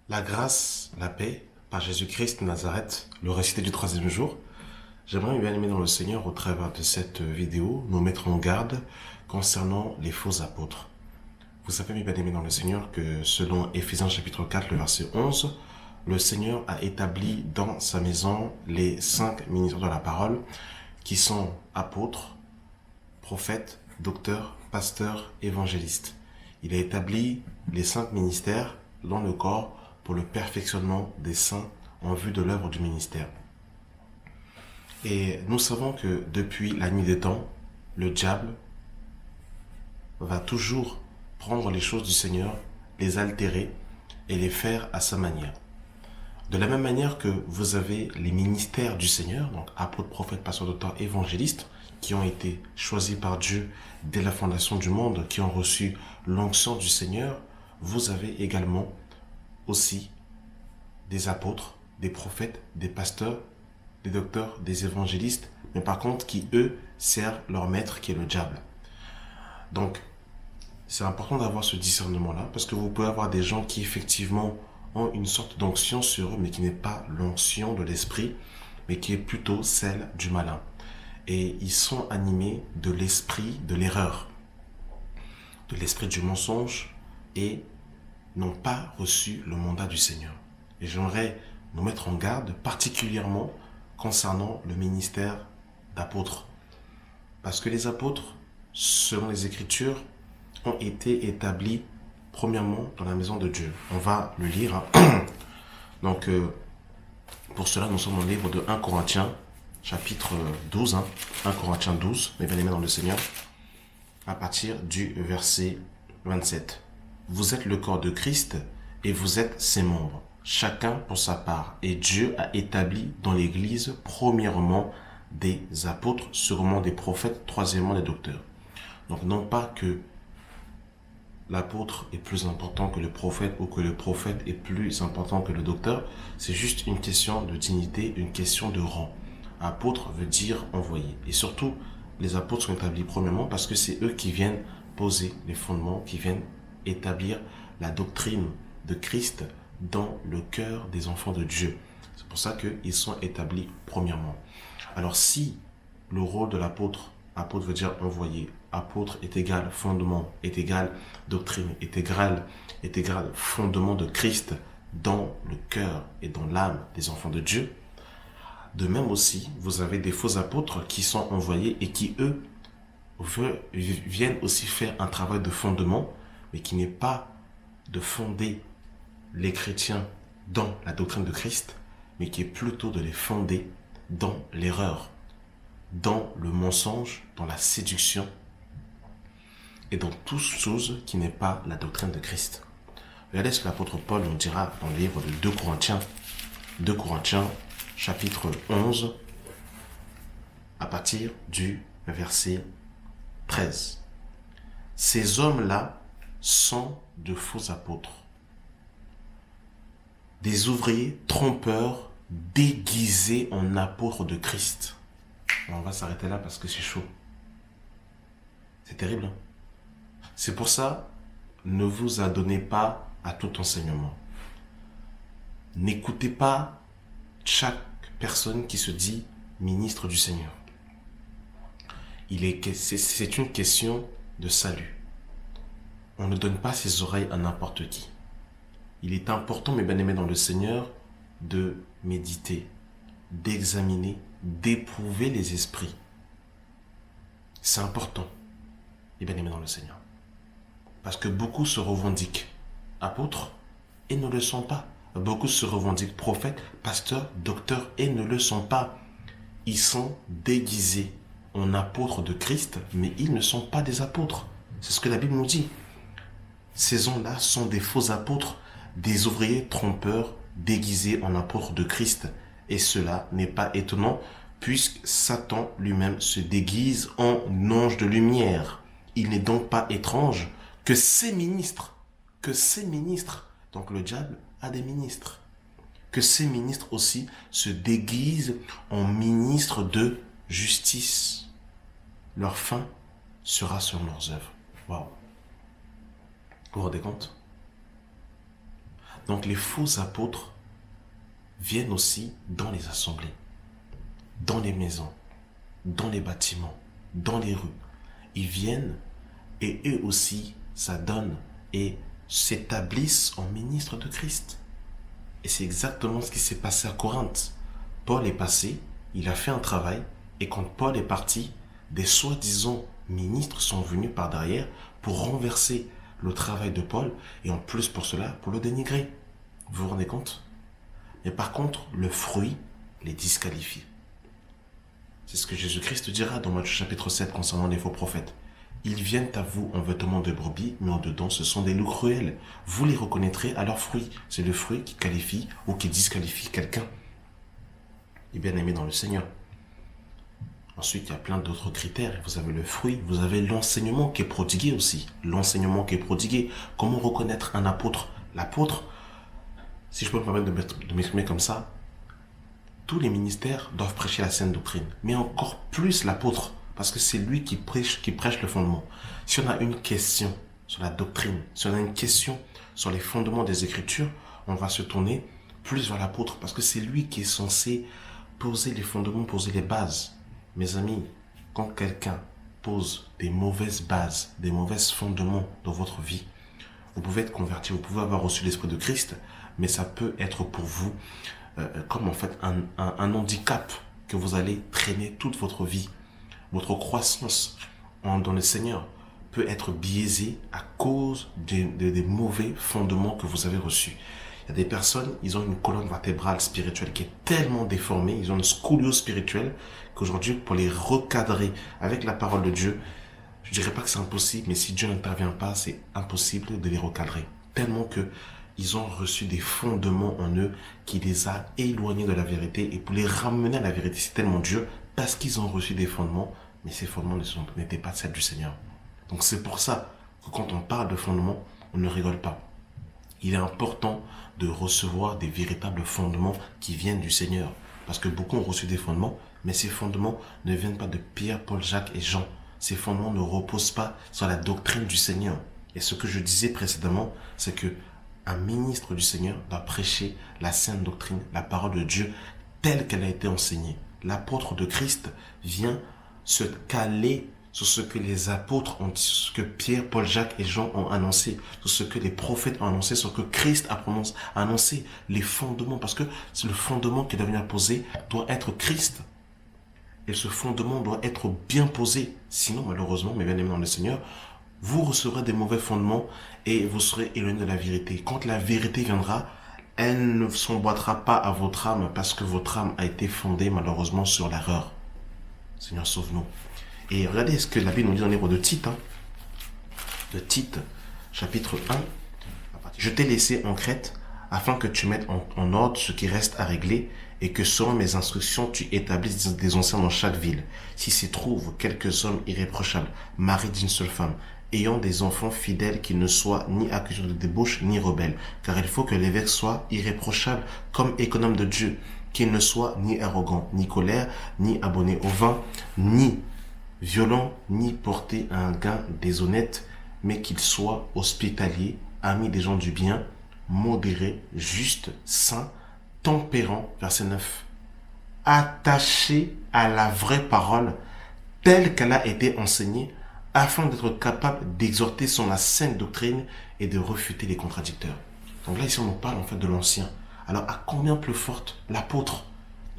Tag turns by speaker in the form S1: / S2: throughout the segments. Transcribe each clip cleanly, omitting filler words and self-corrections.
S1: La grâce, la paix, par Jésus-Christ de Nazareth, le récité du troisième jour. J'aimerais bien aimer dans le Seigneur, au travers de cette vidéo, nous mettre en garde concernant les faux apôtres. Vous savez, bien aimé dans le Seigneur, que selon Éphésiens chapitre 4, le verset 11, le Seigneur a établi dans sa maison les 5 ministres de la parole, qui sont apôtres, prophètes, docteurs, pasteurs, évangélistes. Il a établi les 5 ministères dans le corps pour le perfectionnement des saints en vue de l'œuvre du ministère. Et nous savons que depuis la nuit des temps, le diable va toujours prendre les choses du Seigneur, les altérer et les faire à sa manière. De la même manière que vous avez les ministères du Seigneur, donc apôtres, prophètes, pasteurs, docteurs, évangélistes, qui ont été choisis par Dieu dès la fondation du monde, qui ont reçu l'onction du Seigneur, vous avez également aussi des apôtres, des prophètes, des pasteurs, des docteurs, des évangélistes, mais par contre qui, eux, servent leur maître qui est le diable. Donc, c'est important d'avoir ce discernement-là, parce que vous pouvez avoir des gens qui, effectivement, ont une sorte d'onction sur eux, mais qui n'est pas l'onction de l'esprit, mais qui est plutôt celle du malin. Et ils sont animés de l'esprit de l'erreur, de l'esprit du mensonge, et n'ont pas reçu le mandat du Seigneur. Et j'aimerais nous mettre en garde, particulièrement concernant le ministère d'apôtres. Parce que les apôtres, selon les Écritures, ont été établis premièrement dans la maison de Dieu. On va le lire. Donc, pour cela, nous sommes dans le livre de 1 Corinthiens, chapitre 12. 1 Corinthiens 12, mes bien-aimés dans le Seigneur, à partir du verset 27. Vous êtes le corps de Christ et vous êtes ses membres, chacun pour sa part. Et Dieu a établi dans l'Église, premièrement, des apôtres, secondement des prophètes, troisièmement des docteurs. Donc non pas que l'apôtre est plus important que le prophète ou que le prophète est plus important que le docteur, c'est juste une question de dignité, une question de rang. Apôtre veut dire envoyé. Et surtout, les apôtres sont établis premièrement parce que c'est eux qui viennent poser les fondements, qui viennent établir la doctrine de Christ dans le cœur des enfants de Dieu. C'est pour ça qu'ils sont établis premièrement. Alors si le rôle de l'apôtre, apôtre veut dire envoyé, apôtre est égal fondement, est égal doctrine, est égal fondement de Christ dans le cœur et dans l'âme des enfants de Dieu. De même aussi, vous avez des faux apôtres qui sont envoyés et qui, eux, viennent aussi faire un travail de fondement, mais qui n'est pas de fonder les chrétiens dans la doctrine de Christ, mais qui est plutôt de les fonder dans l'erreur, dans le mensonge, dans la séduction, et dans toute chose qui n'est pas la doctrine de Christ. Regardez ce que l'apôtre Paul nous dira dans le livre de 2 Corinthiens. 2 Corinthiens, chapitre 11, à partir du verset 13. Ces hommes-là sont de faux apôtres, des ouvriers trompeurs déguisés en apôtres de Christ. Alors on va s'arrêter là parce que c'est chaud. C'est terrible, hein? C'est pour ça, ne vous adonnez pas à tout enseignement. N'écoutez pas chaque personne qui se dit ministre du Seigneur. C'est une question de salut. On ne donne pas ses oreilles à n'importe qui. Il est important, mes bien-aimés dans le Seigneur, de méditer, d'examiner, d'éprouver les esprits. C'est important, mes bien-aimés dans le Seigneur. Parce que beaucoup se revendiquent apôtres et ne le sont pas. Beaucoup se revendiquent prophètes, pasteurs, docteurs et ne le sont pas. Ils sont déguisés en apôtres de Christ, mais ils ne sont pas des apôtres. C'est ce que la Bible nous dit. Ces gens-là sont des faux apôtres, des ouvriers trompeurs déguisés en apôtres de Christ. Et cela n'est pas étonnant, puisque Satan lui-même se déguise en ange de lumière. Il n'est donc pas étrange que ces ministres, donc le diable a des ministres, que ces ministres aussi se déguisent en ministres de justice. Leur fin sera sur leurs œuvres. Waouh! Vous vous rendez compte? Donc les faux apôtres viennent aussi dans les assemblées, dans les maisons, dans les bâtiments, dans les rues. Ils viennent et eux aussi s'adonnent et s'établissent en ministres de Christ. Et c'est exactement ce qui s'est passé à Corinthe. Paul est passé, il a fait un travail, et quand Paul est parti, des soi-disant ministres sont venus par derrière pour renverser le travail de Paul, et en plus pour cela, pour le dénigrer. Vous vous rendez compte? Mais par contre, le fruit les disqualifie. C'est ce que Jésus-Christ dira dans Matthieu chapitre 7 concernant les faux prophètes. Ils viennent à vous en vêtements de brebis, mais en dedans, ce sont des loups cruels. Vous les reconnaîtrez à leurs fruits. C'est le fruit qui qualifie ou qui disqualifie quelqu'un. Et bien aimé dans le Seigneur. Ensuite, il y a plein d'autres critères. Vous avez le fruit, vous avez l'enseignement qui est prodigué aussi. L'enseignement qui est prodigué. Comment reconnaître un apôtre? L'apôtre, si je peux me permettre de m'exprimer comme ça, tous les ministères doivent prêcher la saine doctrine. Mais encore plus l'apôtre. Parce que c'est lui qui prêche le fondement. Si on a une question sur la doctrine, si on a une question sur les fondements des Écritures, on va se tourner plus vers l'apôtre. Parce que c'est lui qui est censé poser les fondements, poser les bases. Mes amis, quand quelqu'un pose des mauvaises bases, des mauvais fondements dans votre vie, vous pouvez être converti, vous pouvez avoir reçu l'Esprit de Christ, mais ça peut être pour vous comme en fait un handicap que vous allez traîner toute votre vie. Votre croissance dans le Seigneur peut être biaisée à cause des mauvais fondements que vous avez reçus. Il y a des personnes, ils ont une colonne vertébrale spirituelle qui est tellement déformée, ils ont une scoliose spirituelle, qu'aujourd'hui, pour les recadrer avec la parole de Dieu, je dirais pas que c'est impossible, mais si Dieu n'intervient pas, c'est impossible de les recadrer. Tellement que ils ont reçu des fondements en eux qui les a éloignés de la vérité. Et pour les ramener à la vérité, c'est tellement dur parce qu'ils ont reçu des fondements, mais ces fondements n'étaient pas celles du Seigneur. Donc c'est pour ça que quand on parle de fondements, on ne rigole pas. Il est important de recevoir des véritables fondements qui viennent du Seigneur. Parce que beaucoup ont reçu des fondements, mais ces fondements ne viennent pas de Pierre, Paul, Jacques et Jean. Ces fondements ne reposent pas sur la doctrine du Seigneur. Et ce que je disais précédemment, c'est que un ministre du Seigneur doit prêcher la sainte doctrine, la parole de Dieu, telle qu'elle a été enseignée. L'apôtre de Christ vient se caler sur ce que les apôtres ont dit, sur ce que Pierre, Paul, Jacques et Jean ont annoncé, sur ce que les prophètes ont annoncé, sur ce que Christ a annoncé, les fondements, parce que c'est le fondement qui doit venir poser doit être Christ. Et ce fondement doit être bien posé. Sinon, malheureusement, mes bien-aimés dans le Seigneur, vous recevrez des mauvais fondements et vous serez éloignés de la vérité. Quand la vérité viendra, elle ne s'emboîtera pas à votre âme parce que votre âme a été fondée malheureusement sur l'erreur. Seigneur, sauve-nous. Et regardez ce que la Bible nous dit dans le livre de Tite. De Tite, chapitre 1. Je t'ai laissé en Crète afin que tu mettes en ordre ce qui reste à régler et que selon mes instructions, tu établisses des anciens dans chaque ville. Si s'y trouvent quelques hommes irréprochables, maris d'une seule femme, ayant des enfants fidèles qui ne soient ni accusés de débauche ni rebelles. Car il faut que l'évêque soit irréprochable comme économe de Dieu, qu'il ne soit ni arrogant, ni colère, ni abonné au vin, ni violent, ni porté à un gain déshonnête, mais qu'il soit hospitalier, ami des gens du bien, modéré, juste, saint, tempérant, verset 9, attaché à la vraie parole telle qu'elle a été enseignée, afin d'être capable d'exhorter sur la sainte doctrine et de refuter les contradicteurs. Donc là, ici, on nous parle en fait de l'ancien. Alors, à combien plus forte l'apôtre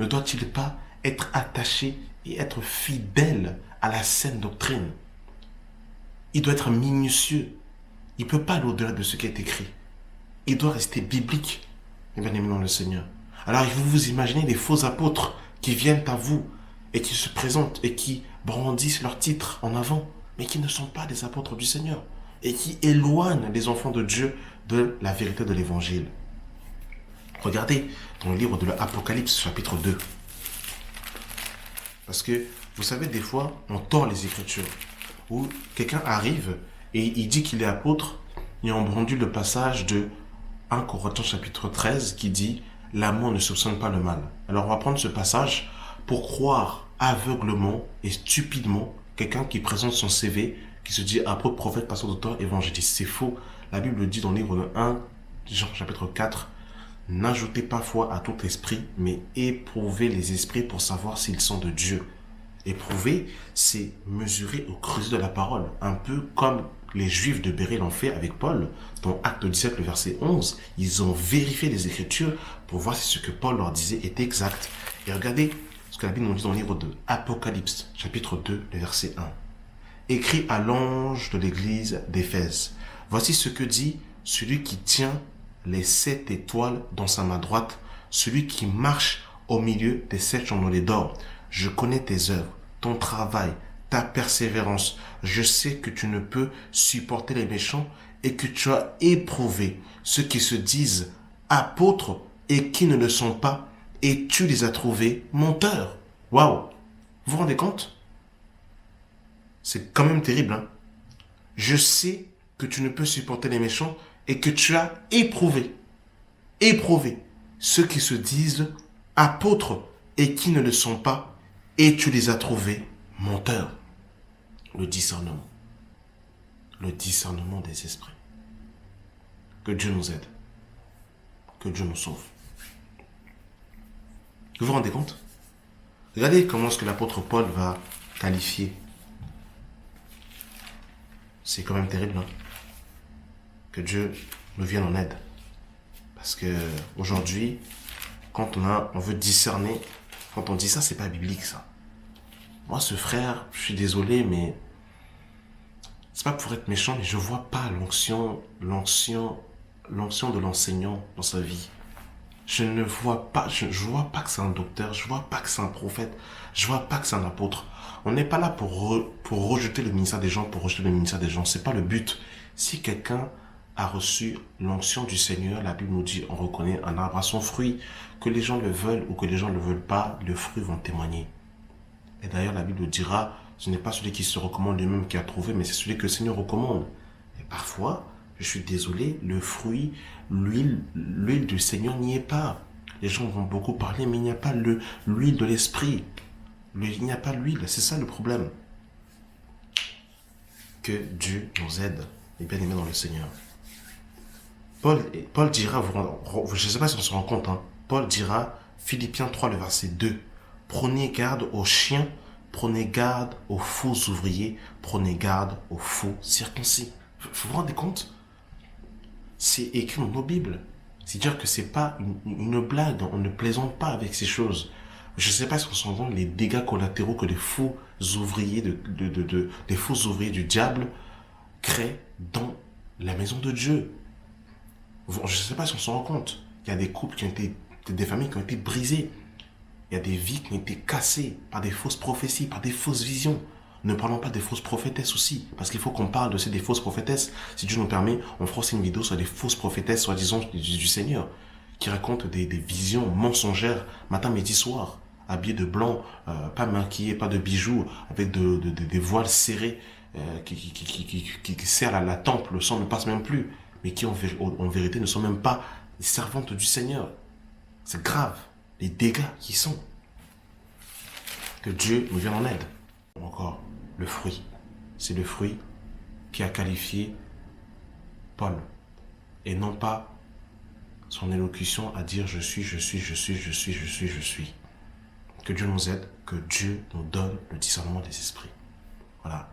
S1: ne doit-il pas être attaché et être fidèle à la sainte doctrine? Il doit être minutieux. Il ne peut pas aller au-delà de ce qui est écrit. Il doit rester biblique, bien aimé dans le Seigneur. Alors, vous imaginez des faux apôtres qui viennent à vous et qui se présentent et qui brandissent leur titre en avant, mais qui ne sont pas des apôtres du Seigneur et qui éloignent les enfants de Dieu de la vérité de l'Évangile. Regardez dans le livre de l'Apocalypse, chapitre 2. Parce que, vous savez, des fois, on tord les Écritures. Où quelqu'un arrive et il dit qu'il est apôtre, et on brandit le passage de 1 Corinthiens chapitre 13 qui dit « L'amour ne soupçonne pas le mal ». Alors, on va prendre ce passage pour croire aveuglement et stupidement quelqu'un qui présente son CV, qui se dit apôtre, prophète, pasteur, docteur, évangéliste. C'est faux. La Bible dit dans le livre de 1 Jean chapitre 4, n'ajoutez pas foi à tout esprit, mais éprouvez les esprits pour savoir s'ils sont de Dieu. Éprouver, c'est mesurer au creuset de la parole, un peu comme les Juifs de Béryl l'ont fait avec Paul. Dans Acte 17, le verset 11, ils ont vérifié les Écritures pour voir si ce que Paul leur disait était exact. Et regardez ce que la Bible nous dit dans le livre de Apocalypse, chapitre 2, le verset 1. Écrit à l'ange de l'église d'Éphèse. Voici ce que dit celui qui tient les 7 étoiles dans sa main droite, celui qui marche au milieu des 7 chandeliers d'or. Je connais tes œuvres, ton travail, ta persévérance. Je sais que tu ne peux supporter les méchants et que tu as éprouvé ceux qui se disent apôtres et qui ne le sont pas, et tu les as trouvés menteurs. Waouh! Vous vous rendez compte? C'est quand même terrible, hein? Je sais que tu ne peux supporter les méchants et que tu as éprouvé ceux qui se disent apôtres et qui ne le sont pas, et tu les as trouvés menteurs. Le discernement des esprits. Que Dieu nous aide, que Dieu nous sauve. Vous vous rendez compte? Regardez comment est-ce que l'apôtre Paul va qualifier. C'est quand même terrible, hein? Que Dieu nous vienne en aide. Parce que aujourd'hui, quand on veut discerner, quand on dit ça, c'est pas biblique, ça. Moi, ce frère, je suis désolé, mais c'est pas pour être méchant, mais je vois pas l'onction de l'enseignant dans sa vie. Je ne vois pas, je vois pas que c'est un docteur, je vois pas que c'est un prophète, je vois pas que c'est un apôtre. On n'est pas là pour rejeter le ministère des gens, pour rejeter le ministère des gens. C'est pas le but. Si quelqu'un a reçu l'onction du Seigneur, la Bible nous dit, on reconnaît un arbre à son fruit. Que les gens le veulent ou que les gens ne le veulent pas, les fruits vont témoigner. Et d'ailleurs, la Bible dira, ce n'est pas celui qui se recommande lui-même qui a trouvé, mais c'est celui que le Seigneur recommande. Et parfois, je suis désolé, le fruit, l'huile du Seigneur n'y est pas. Les gens vont beaucoup parler, mais il n'y a pas l'huile de l'esprit. Il n'y a pas l'huile, c'est ça le problème. Que Dieu nous aide, les bien-aimés dans le Seigneur. Paul dira, je ne sais pas si on se rend compte, hein, Paul dira, Philippiens 3, le verset 2, prenez garde aux chiens, prenez garde aux faux ouvriers, prenez garde aux faux circoncis. Vous vous rendez compte? C'est écrit dans nos Bibles. C'est-à-dire que c'est pas une blague, on ne plaisante pas avec ces choses. Je ne sais pas si on se rend compte les dégâts collatéraux que les faux ouvriers les faux ouvriers du diable créent dans la maison de Dieu. Je ne sais pas si on se rend compte. Il y a des couples des familles qui ont été brisées. Il y a des vies qui ont été cassées par des fausses prophéties, par des fausses visions. Ne parlons pas des fausses prophétesses aussi, parce qu'il faut qu'on parle de ces des fausses prophétesses. Si Dieu nous permet, on fera aussi une vidéo sur les fausses prophétesses, soi-disant du Seigneur, qui racontent des visions mensongères, matin, midi, soir, habillées de blanc, pas maquillées, pas de bijoux, avec des voiles serrés, qui serrent à la tempe, le sang ne passe même plus, mais qui en vérité ne sont même pas les servantes du Seigneur. C'est grave, les dégâts qui sont. Que Dieu nous vienne en aide. Encore, le fruit. C'est le fruit qui a qualifié Paul. Et non pas son élocution à dire je suis. Que Dieu nous aide, que Dieu nous donne le discernement des esprits. Voilà.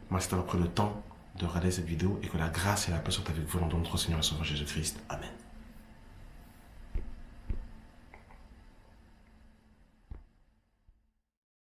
S1: Merci d'avoir pris le temps de regarder cette vidéo et que la grâce et la paix soient avec vous dans notre Seigneur et Sauveur Jésus-Christ. Amen.